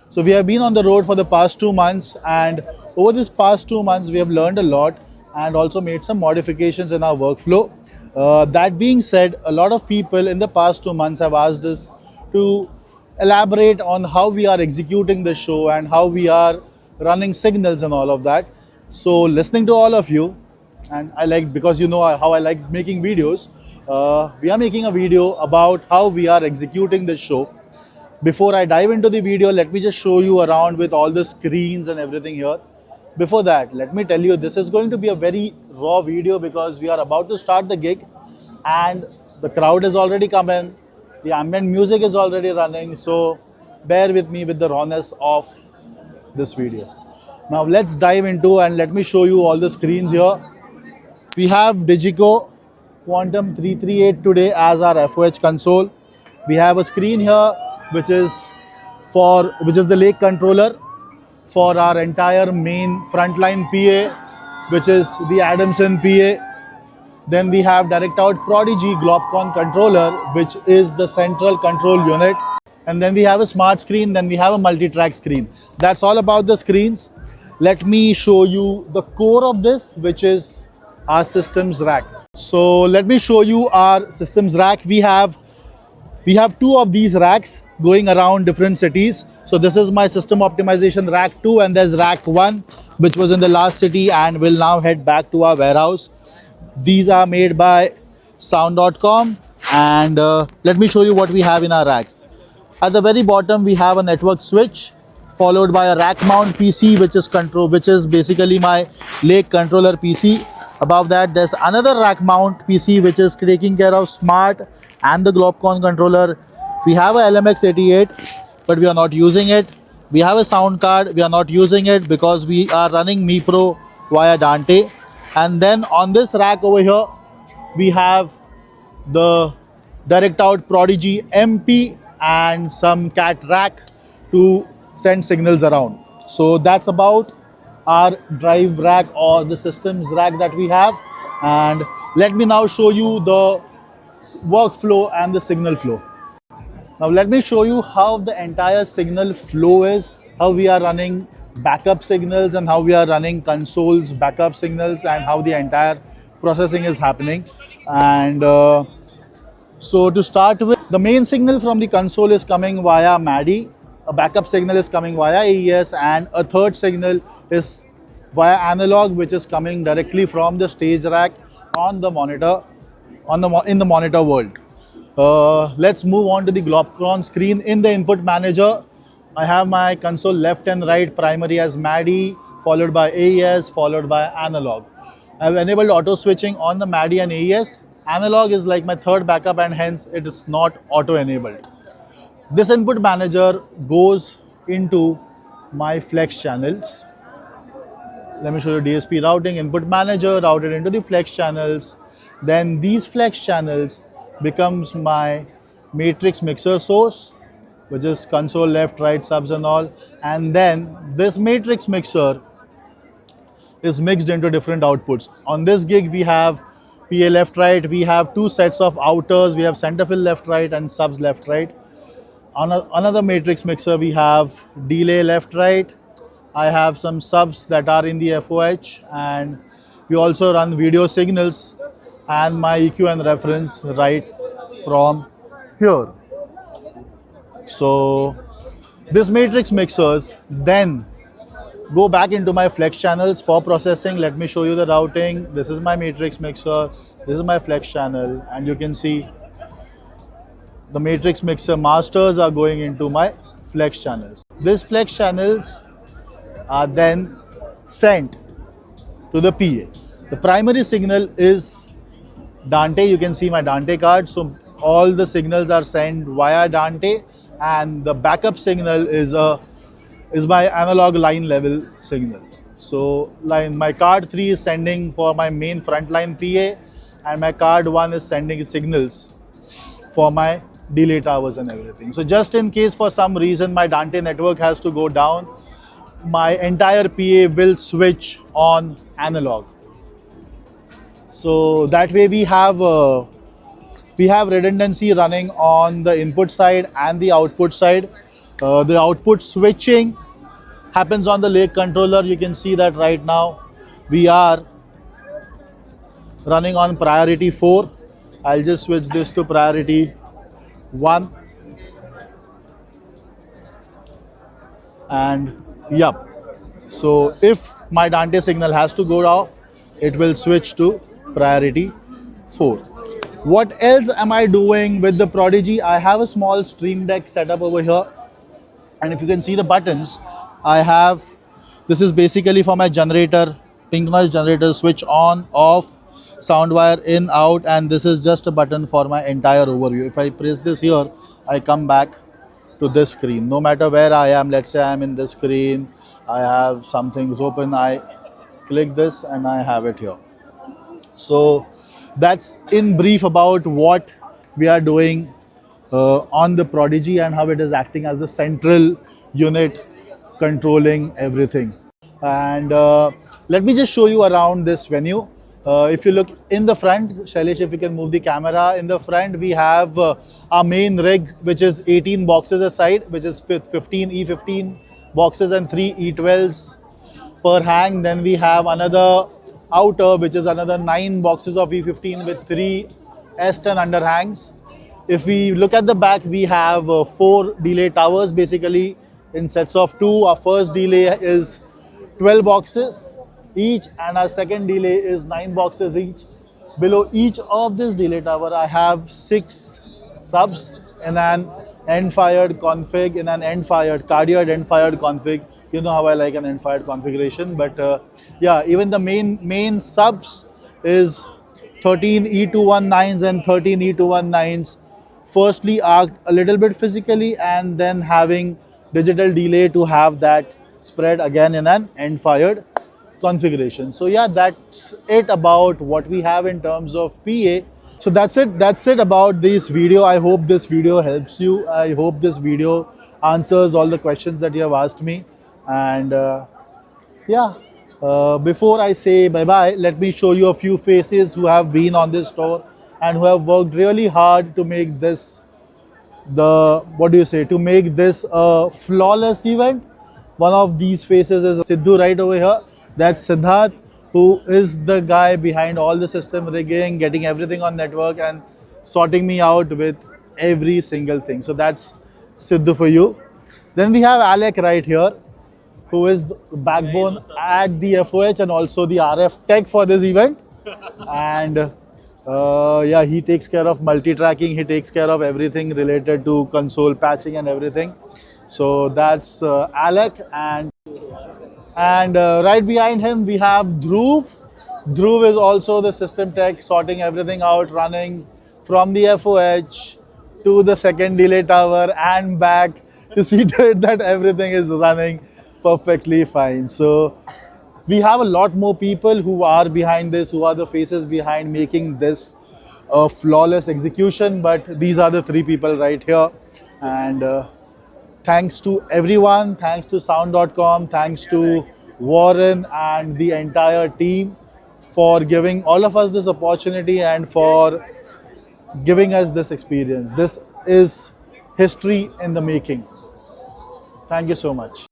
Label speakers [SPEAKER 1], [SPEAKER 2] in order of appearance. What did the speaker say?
[SPEAKER 1] So we have been on the road for the past 2 months, and over this past 2 months we have learned a lot and also made some modifications in our workflow. That being said, a lot of people in the past 2 months have asked us to elaborate on how we are executing the show and how we are running signals and all of that. So listening to all of you, and I like, because you know how I like making videos, we are making a video about how we are executing the show. Before I dive into the video, let me just show you around with all the screens and everything here. Before that, let me tell you, this is going to be a very raw video because we are about to start the gig and the crowd is already come in, the ambient music is already running, so bear with me with the rawness of this video. Now let's dive into, and let me show you all the screens here. We have Digico Quantum 338 today as our FOH console. We have a screen here which is the lake controller for our entire main frontline PA, which is the Adamson PA. Then we have direct out Prodigy Globcon controller, which is the central control unit. And then we have a smart screen, then we have a multi-track screen. That's all about the screens. Let me show you the core of this, which is our systems rack. So let me show you our systems rack. We have two of these racks going around different cities. So this is my system optimization rack 2, and there's rack 1, which was in the last city and will now head back to our warehouse. These are made by sound.com, and let me show you what we have in our racks. At the very bottom we have a network switch, followed by a rack mount PC, which is basically my lake controller PC. Above that there's another rack mount PC which is taking care of smart and the Globcon controller. We have a LMX88, but we are not using it. We have a sound card, we are not using it because we are running Mi Pro via Dante. And then on this rack over here we have the direct out Prodigy MP and some cat rack to send signals around. So that's about our drive rack or the systems rack that we have. And let me now show you the workflow and the signal flow. Now let me show you how the entire signal flow is, how we are running backup signals and how we are running consoles backup signals, and how the entire processing is happening. And so to start with, the main signal from the console is coming via MADI, a backup signal is coming via AES, and a third signal is via analog, which is coming directly from the stage rack on the monitor, in the monitor world. Let's move on to the Globcon screen. In the input manager, I have my console left and right, primary as MADI, followed by AES, followed by analog. I've enabled auto switching on the MADI and AES. Analog is like my third backup, and hence it is not auto enabled. This input manager goes into my flex channels. Let me show you DSP routing, input manager routed into the flex channels. Then these flex channels becomes my matrix mixer source, which is console left, right, subs and all. And then this matrix mixer is mixed into different outputs. On this gig we have PA left, right, we have two sets of outers, we have center fill left, right and subs left, right. On another matrix mixer we have delay left, right. I have some subs that are in the FOH, and we also run video signals and my EQ and reference right from here. So this matrix mixers then go back into my flex channels for processing. Let me show you the routing. This is my matrix mixer, this is my flex channel, and you can see the matrix mixer masters are going into my flex channels. These flex channels are then sent to the PA. The primary signal is Dante. You can see my Dante card. So all the signals are sent via Dante, and the backup signal is my analog line level signal. So my card 3 is sending for my main frontline PA, and my card 1 is sending signals for my delay towers and everything. So just in case for some reason my Dante network has to go down, my entire PA will switch on analog. So that way we have redundancy running on the input side and the output side. The output switching happens on the lake controller. You can see that right now we are running on priority 4. I'll just switch this to priority 1. And yep. So if my Dante signal has to go off, it will switch to priority 4. What else am I doing with the Prodigy? I have a small Stream Deck set up over here. And if you can see the buttons, I have, this is basically for my generator, pink noise generator, switch on, off, sound wire in, out, and this is just a button for my entire overview. If I press this here, I come back to this screen. No matter where I am, let's say I am in this screen, I have something open, I click this and I have it here. So that's in brief about what we are doing on the Prodigy and how it is acting as the central unit controlling everything. And let me just show you around this venue. If you look in the front, Shailesh, if you can move the camera, in the front we have our main rig, which is 18 boxes aside, which is 15 E15 boxes and 3 E12s per hang. Then we have another outer, which is another 9 boxes of E15 with 3 S10 underhangs. If we look at the back, we have 4 delay towers, basically in sets of 2. Our first delay is 12 boxes each, and our second delay is 9 boxes each. Below each of this delay tower, I have 6 subs in an end-fired config, in an end-fired, cardioid end-fired config. You know how I like an end-fired configuration, but yeah, even the main subs is 13 E219s and 13 E219s. Firstly arced a little bit physically and then having digital delay to have that spread again in an end-fired configuration. So yeah, that's it about what we have in terms of PA. So that's it about this video. I hope this video helps you. I hope this video answers all the questions that you have asked me. And yeah, before I say bye-bye, let me show you a few faces who have been on this tour and who have worked really hard to make this to make this a flawless event. One of these faces is Sidhu right over here. That's Siddharth, who is the guy behind all the system rigging, getting everything on network and sorting me out with every single thing. So that's Sidhu for you. Then we have Alec right here, who is the backbone at the FOH and also the RF tech for this event. And yeah, he takes care of multi-tracking, he takes care of everything related to console patching and everything. So that's Alec, and right behind him we have Dhruv. Dhruv is also the system tech, sorting everything out, running from the FOH to the second delay tower and back to see to it that everything is running perfectly fine. So we have a lot more people who are behind this, who are the faces behind making this a flawless execution, but these are the 3 people right here. And thanks to everyone, thanks to sound.com, thanks to Warren and the entire team for giving all of us this opportunity and for giving us this experience. This is history in the making. Thank you so much.